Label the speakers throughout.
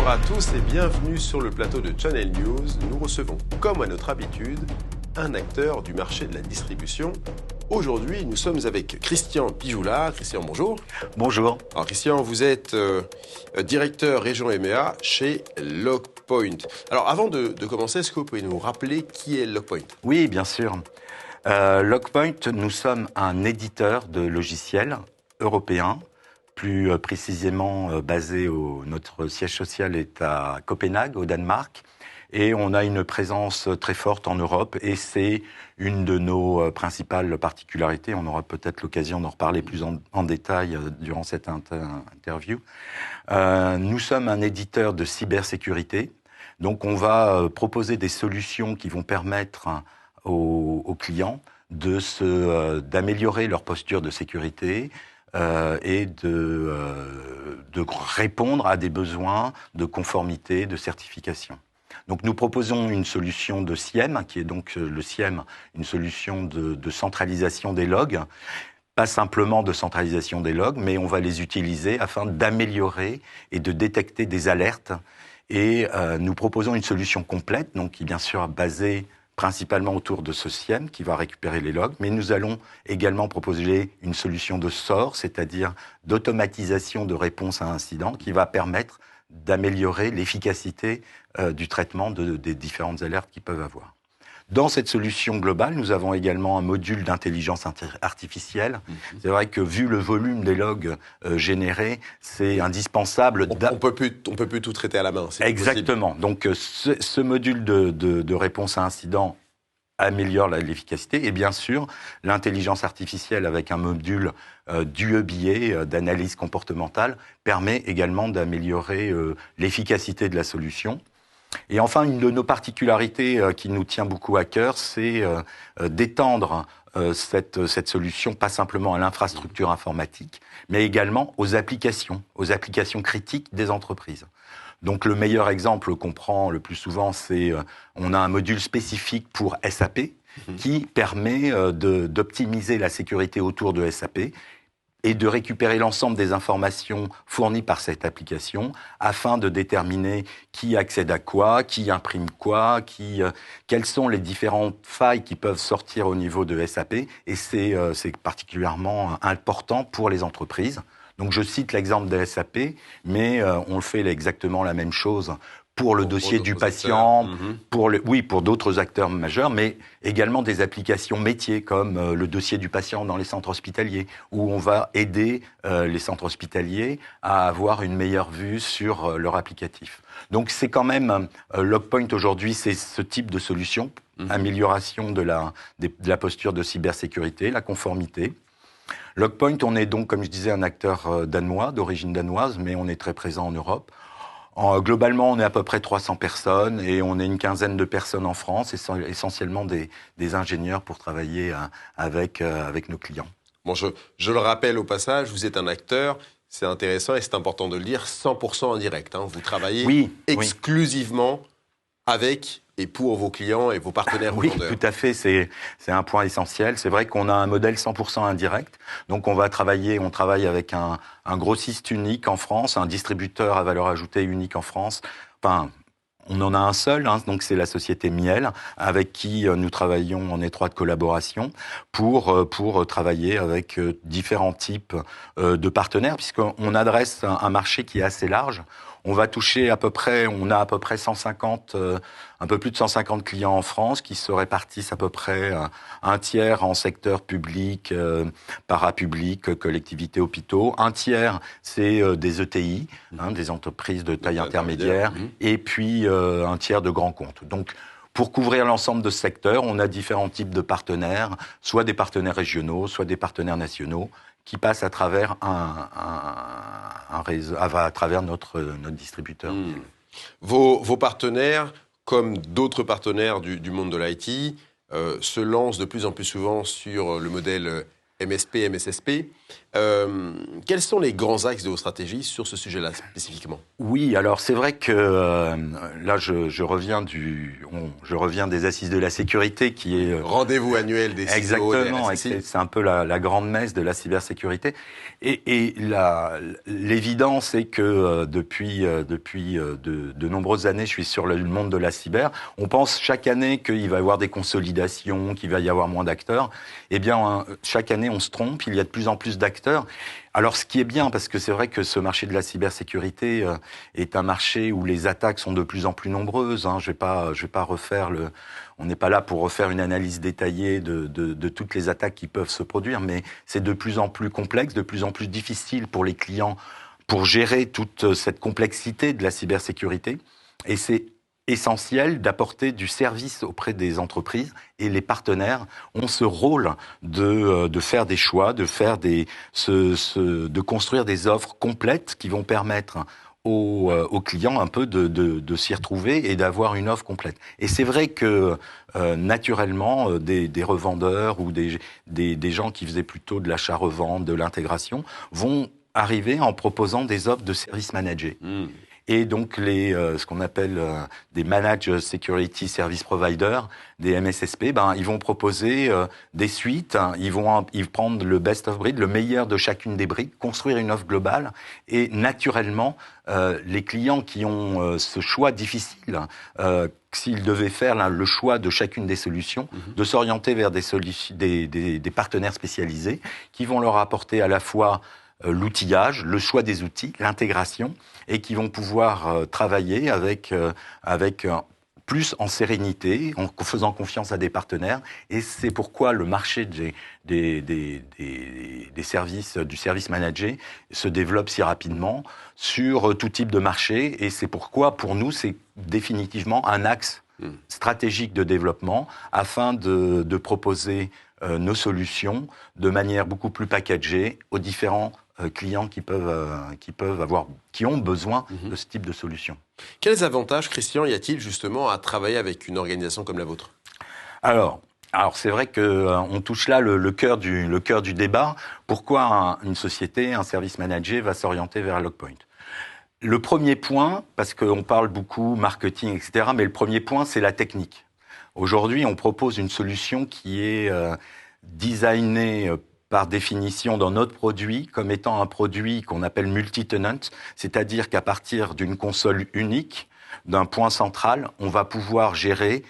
Speaker 1: Bonjour à tous et bienvenue sur le plateau de Channel News. Nous recevons, comme à notre habitude, un acteur du marché de la distribution. Aujourd'hui, nous sommes avec Christian Pijoula. Christian, bonjour.
Speaker 2: Bonjour.
Speaker 1: Alors Christian, vous êtes directeur région EMEA chez Lockpoint. Alors avant de commencer, est-ce que vous pouvez nous rappeler qui est Lockpoint ?
Speaker 2: Oui, bien sûr. Lockpoint, nous sommes un éditeur de logiciels européen, plus précisément notre siège social est à Copenhague, au Danemark, et on a une présence très forte en Europe, et c'est une de nos principales particularités. On aura peut-être l'occasion d'en reparler plus en détail durant cette interview. Nous sommes un éditeur de cybersécurité, donc on va proposer des solutions qui vont permettre aux clients d'améliorer leur posture de sécurité et de répondre à des besoins de conformité, de certification. Donc nous proposons une solution de SIEM, qui est donc le SIEM, une solution de centralisation des logs. Pas simplement de centralisation des logs, mais on va les utiliser afin d'améliorer et de détecter des alertes. Et nous proposons une solution complète, donc qui est bien sûr basée principalement autour de ce SIEM qui va récupérer les logs, mais nous allons également proposer une solution de SOAR, c'est-à-dire d'automatisation de réponse à incident, qui va permettre d'améliorer l'efficacité du traitement des différentes alertes qu'ils peuvent avoir. Dans cette solution globale, nous avons également un module d'intelligence artificielle. C'est vrai que vu le volume des logs générés, c'est indispensable.
Speaker 1: On peut plus tout traiter à la main.
Speaker 2: Exactement. Donc ce module de réponse à incident améliore l'efficacité. Et bien sûr, l'intelligence artificielle avec un module d'UEBA, d'analyse comportementale, permet également d'améliorer l'efficacité de la solution. Et enfin, une de nos particularités qui nous tient beaucoup à cœur, c'est d'étendre cette solution pas simplement à l'infrastructure informatique, mais également aux applications critiques des entreprises. Donc le meilleur exemple qu'on prend le plus souvent, c'est on a un module spécifique pour SAP qui permet d'optimiser la sécurité autour de SAP et de récupérer l'ensemble des informations fournies par cette application afin de déterminer qui accède à quoi, qui imprime quoi, quelles sont les différentes failles qui peuvent sortir au niveau de SAP. Et c'est particulièrement important pour les entreprises. Donc je cite l'exemple de SAP, mais on fait exactement la même chose pour le dossier du patient, pour d'autres acteurs majeurs, mais également des applications métiers comme le dossier du patient dans les centres hospitaliers, où on va aider les centres hospitaliers à avoir une meilleure vue sur leur applicatif. Donc c'est quand même, Lockpoint aujourd'hui, c'est ce type de solution, amélioration de la posture de cybersécurité, la conformité. Lockpoint, on est donc, comme je disais, un acteur danois, d'origine danoise, mais on est très présent en Europe. Globalement, on est à peu près 300 personnes et on est une quinzaine de personnes en France, essentiellement des ingénieurs pour travailler avec nos clients.
Speaker 1: Bon, je le rappelle au passage, vous êtes un acteur, c'est intéressant et c'est important de le dire, 100% en direct. Vous travaillez exclusivement avec et pour vos clients et vos partenaires
Speaker 2: Oui,
Speaker 1: vendeurs.
Speaker 2: Tout à fait, c'est un point essentiel. C'est vrai qu'on a un modèle 100% indirect, donc on travaille avec un grossiste unique en France, un distributeur à valeur ajoutée unique en France. Enfin, on en a un seul, donc c'est la société Miel, avec qui nous travaillons en étroite collaboration pour travailler avec différents types de partenaires, puisqu'on adresse un marché qui est assez large. On a à peu près 150, un peu plus de 150 clients en France qui se répartissent à peu près un tiers en secteur public, parapublic, collectivités, hôpitaux. Un tiers, c'est des ETI, des entreprises de taille intermédiaire, et puis un tiers de grands comptes. Donc, pour couvrir l'ensemble de ce secteur, on a différents types de partenaires, soit des partenaires régionaux, soit des partenaires nationaux, qui passent à travers un réseau, à travers notre distributeur.
Speaker 1: Vos partenaires, comme d'autres partenaires du monde de l'IT, se lancent de plus en plus souvent sur le modèle MSP, MSSP. Quels sont les grands axes de vos stratégies sur ce sujet-là spécifiquement?
Speaker 2: Oui, alors c'est vrai que là, je reviens des Assises de la sécurité qui est...
Speaker 1: Rendez-vous annuel des CIO.
Speaker 2: Exactement, c'est un peu la grande messe de la cybersécurité. Et l'évidence est que depuis de nombreuses années, je suis sur le monde de la cyber. On pense chaque année qu'il va y avoir des consolidations, qu'il va y avoir moins d'acteurs. Eh bien, chaque année, on se trompe. Il y a de plus en plus d'acteurs. Alors, ce qui est bien, parce que c'est vrai que ce marché de la cybersécurité est un marché où les attaques sont de plus en plus nombreuses. Je vais pas refaire on n'est pas là pour refaire une analyse détaillée de toutes les attaques qui peuvent se produire, mais c'est de plus en plus complexe, de plus en plus difficile pour les clients pour gérer toute cette complexité de la cybersécurité. Et c'est essentiel d'apporter du service auprès des entreprises, et les partenaires ont ce rôle de faire des choix, de construire des offres complètes qui vont permettre aux clients un peu de s'y retrouver et d'avoir une offre complète. Et c'est vrai que naturellement, des revendeurs ou des gens qui faisaient plutôt de l'achat-revente, de l'intégration, vont arriver en proposant des offres de services managés. Et donc ce qu'on appelle des Managed Security Service Providers, des MSSP, ils vont proposer des suites, ils vont prendre le best of breed, le meilleur de chacune des briques, construire une offre globale, et naturellement, les clients qui ont ce choix difficile, s'ils devaient faire le choix de chacune des solutions, de s'orienter vers des partenaires spécialisés qui vont leur apporter à la fois l'outillage, le choix des outils, l'intégration, et qui vont pouvoir travailler avec plus en sérénité, en faisant confiance à des partenaires. Et c'est pourquoi le marché des services, du service managé se développe si rapidement sur tout type de marché. Et c'est pourquoi, pour nous, c'est définitivement un axe stratégique de développement afin de proposer nos solutions de manière beaucoup plus packagée aux différents clients qui ont besoin de ce type de solution.
Speaker 1: Quels avantages, Christian, y a-t-il justement à travailler avec une organisation comme la vôtre?
Speaker 2: Alors c'est vrai qu'on touche là le cœur du débat. Pourquoi une société, un service manager va s'orienter vers Logpoint? Le premier point, parce qu'on parle beaucoup marketing, etc., mais le premier point, c'est la technique. Aujourd'hui, on propose une solution qui est designée par définition dans notre produit comme étant un produit qu'on appelle multi-tenant, c'est-à-dire qu'à partir d'une console unique, d'un point central, on va pouvoir gérer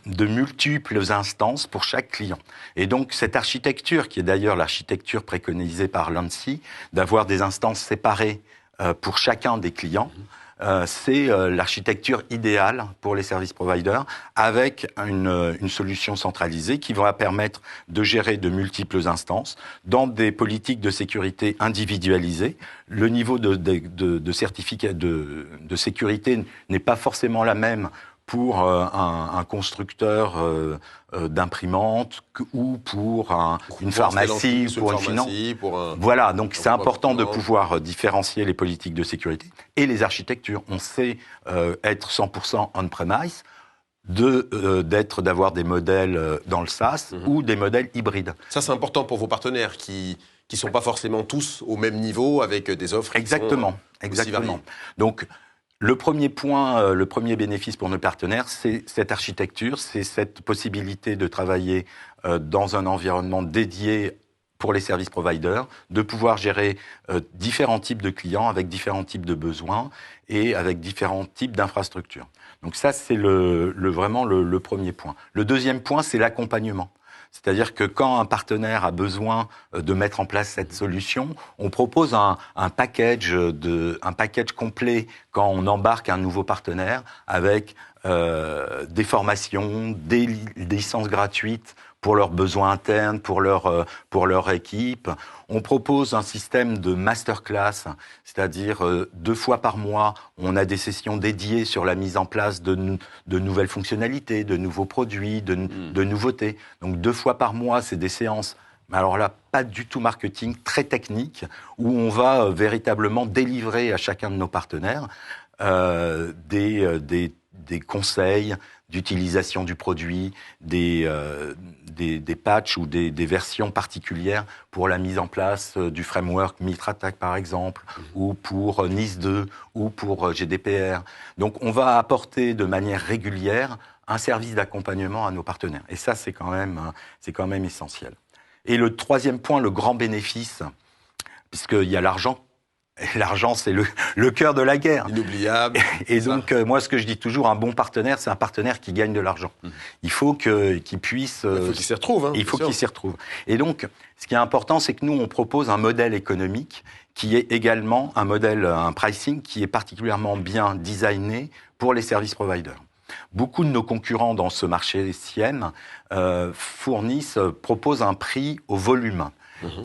Speaker 2: de multiples instances pour chaque client. Et donc cette architecture, qui est d'ailleurs l'architecture préconisée par l'ANSSI, d'avoir des instances séparées pour chacun des clients, c'est l'architecture idéale pour les service providers, avec une solution centralisée qui va permettre de gérer de multiples instances dans des politiques de sécurité individualisées. Le niveau de certificat de sécurité n'est pas forcément la même pour un constructeur d'imprimantes ou pour une pharmacie, pour une finance. Voilà, donc c'est important de pouvoir différencier les politiques de sécurité et les architectures. On sait être 100% on-premise, d'avoir des modèles dans le SaaS ou des modèles hybrides.
Speaker 1: Ça, c'est important pour vos partenaires qui sont pas forcément tous au même niveau avec des offres
Speaker 2: exactement. Donc, le premier point, le premier bénéfice pour nos partenaires, c'est cette architecture, c'est cette possibilité de travailler dans un environnement dédié pour les service providers, de pouvoir gérer différents types de clients avec différents types de besoins et avec différents types d'infrastructures. Donc ça, c'est vraiment le premier point. Le deuxième point, c'est l'accompagnement. C'est-à-dire que quand un partenaire a besoin de mettre en place cette solution, on propose un package complet quand on embarque un nouveau partenaire avec des formations, des licences gratuites pour leurs besoins internes, pour leur équipe. On propose un système de masterclass, c'est-à-dire 2 fois par mois, on a des sessions dédiées sur la mise en place de nouvelles fonctionnalités, de nouveaux produits, de nouveautés. Donc 2 fois par mois, c'est des séances, mais alors là, pas du tout marketing, très technique, où on va véritablement délivrer à chacun de nos partenaires des conseils, d'utilisation du produit, des patchs ou des versions particulières pour la mise en place du framework Mitrattack par exemple, ou pour NIS 2, ou pour GDPR. Donc on va apporter de manière régulière un service d'accompagnement à nos partenaires. Et ça, c'est quand même essentiel. Et le troisième point, le grand bénéfice, puisqu'il y a l'argent. Et l'argent, c'est le cœur de la guerre.
Speaker 1: Inoubliable.
Speaker 2: Et donc, moi, ce que je dis toujours, un bon partenaire, c'est un partenaire qui gagne de l'argent. Il faut qu'il puisse...
Speaker 1: Il faut qu'il s'y retrouve.
Speaker 2: Il faut qu'il s'y retrouve. Et donc, ce qui est important, c'est que nous, on propose un modèle économique qui est également un pricing qui est particulièrement bien designé pour les service providers. Beaucoup de nos concurrents dans ce marché SIEM proposent un prix au volume.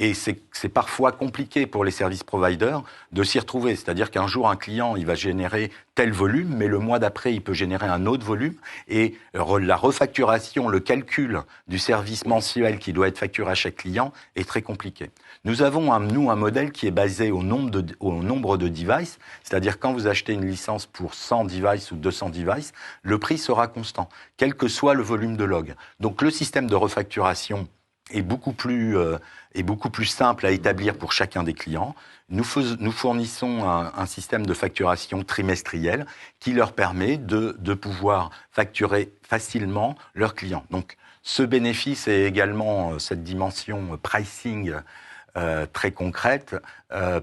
Speaker 2: Et c'est parfois compliqué pour les service providers de s'y retrouver. C'est-à-dire qu'un jour, un client, il va générer tel volume, mais le mois d'après, il peut générer un autre volume. Et la refacturation, le calcul du service mensuel qui doit être facturé à chaque client est très compliqué. Nous avons, un modèle qui est basé au nombre de devices. C'est-à-dire quand vous achetez une licence pour 100 devices ou 200 devices, le prix sera constant, quel que soit le volume de log. Donc le système de refacturation est beaucoup plus simple à établir pour chacun des clients. Nous fournissons un système de facturation trimestriel qui leur permet de pouvoir facturer facilement leurs clients. Donc, ce bénéfice et également cette dimension pricing très concrète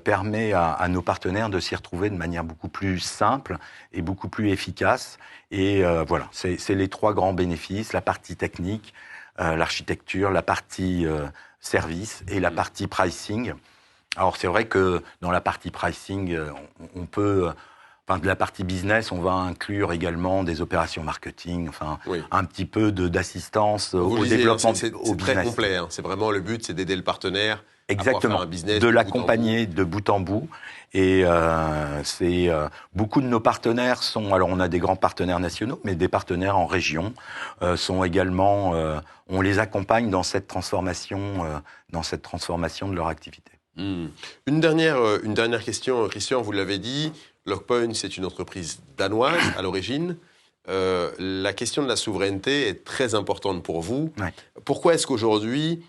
Speaker 2: permet à nos partenaires de s'y retrouver de manière beaucoup plus simple et beaucoup plus efficace. Et voilà, c'est les trois grands bénéfices, la partie technique, l'architecture, la partie service et la partie pricing. Alors c'est vrai que dans la partie pricing, on peut, de la partie business, on va inclure également des opérations marketing, un petit peu d'assistance au développement,
Speaker 1: c'est très complet. C'est vraiment le but, c'est d'aider le partenaire.
Speaker 2: Exactement,
Speaker 1: à faire un business
Speaker 2: de l'accompagner de bout en bout. Et beaucoup de nos partenaires alors on a des grands partenaires nationaux, mais des partenaires en région sont également, on les accompagne dans cette transformation de leur activité.
Speaker 1: Une dernière question, Christian, vous l'avez dit, Lockpoint, c'est une entreprise danoise à l'origine. La question de la souveraineté est très importante pour vous. Ouais. Pourquoi est-ce qu'aujourd'hui,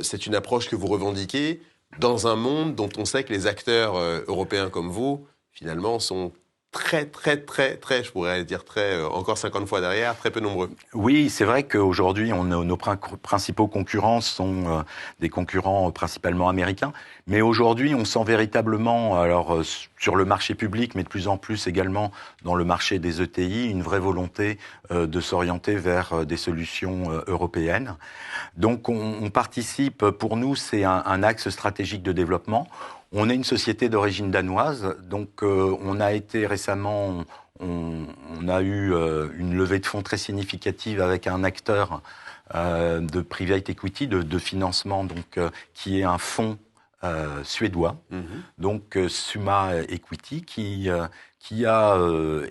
Speaker 1: c'est une approche que vous revendiquez dans un monde dont on sait que les acteurs européens comme vous, finalement, sont très, je pourrais dire encore 50 fois derrière, très peu nombreux.
Speaker 2: Oui, c'est vrai qu'aujourd'hui, nos principaux concurrents sont des concurrents principalement américains. Mais aujourd'hui, on sent véritablement, alors sur le marché public, mais de plus en plus également dans le marché des ETI, une vraie volonté de s'orienter vers des solutions européennes. Donc, on participe, pour nous, c'est un axe stratégique de développement. On est une société d'origine danoise, donc on a été récemment, on a eu une levée de fonds très significative avec un acteur de private equity, de financement, donc qui est un fonds suédois, donc Summa Equity, qui a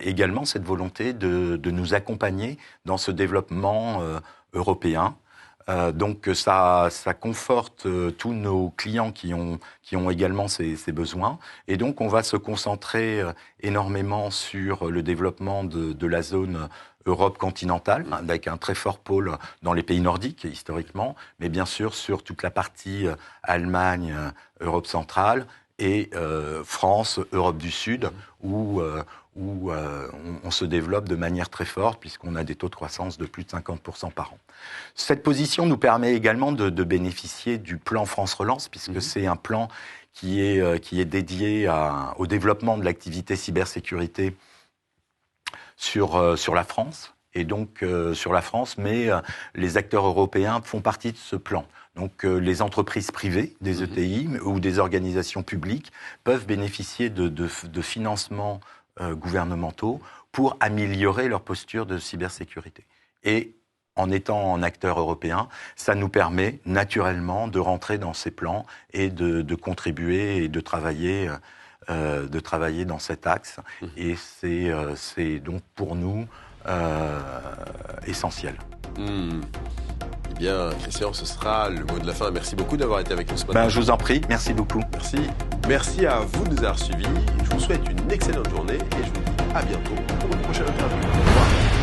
Speaker 2: également cette volonté de nous accompagner dans ce développement européen. Donc ça conforte tous nos clients qui ont également ces besoins. Et donc on va se concentrer énormément sur le développement de la zone Europe continentale, avec un très fort pôle dans les pays nordiques, historiquement, mais bien sûr sur toute la partie Allemagne, Europe centrale, et France, Europe du Sud, où on se développe de manière très forte, puisqu'on a des taux de croissance de plus de 50% par an. Cette position nous permet également de bénéficier du plan France Relance, puisque c'est un plan qui est dédié au développement de l'activité cybersécurité sur la France, et donc sur la France, mais les acteurs européens font partie de ce plan. Donc les entreprises privées, des ETI ou des organisations publiques peuvent bénéficier de financements gouvernementaux pour améliorer leur posture de cybersécurité. Et en étant un acteur européen, ça nous permet naturellement de rentrer dans ces plans et de contribuer et de travailler dans cet axe. Et c'est donc pour nous essentiel.
Speaker 1: Eh bien, Christian, ce sera le mot de la fin. Merci beaucoup d'avoir été avec nous ce
Speaker 2: matin. Je vous en prie, merci beaucoup.
Speaker 1: Merci. Merci à vous de nous avoir suivis. Je vous souhaite une excellente journée et je vous dis à bientôt pour une prochaine interview. Au revoir.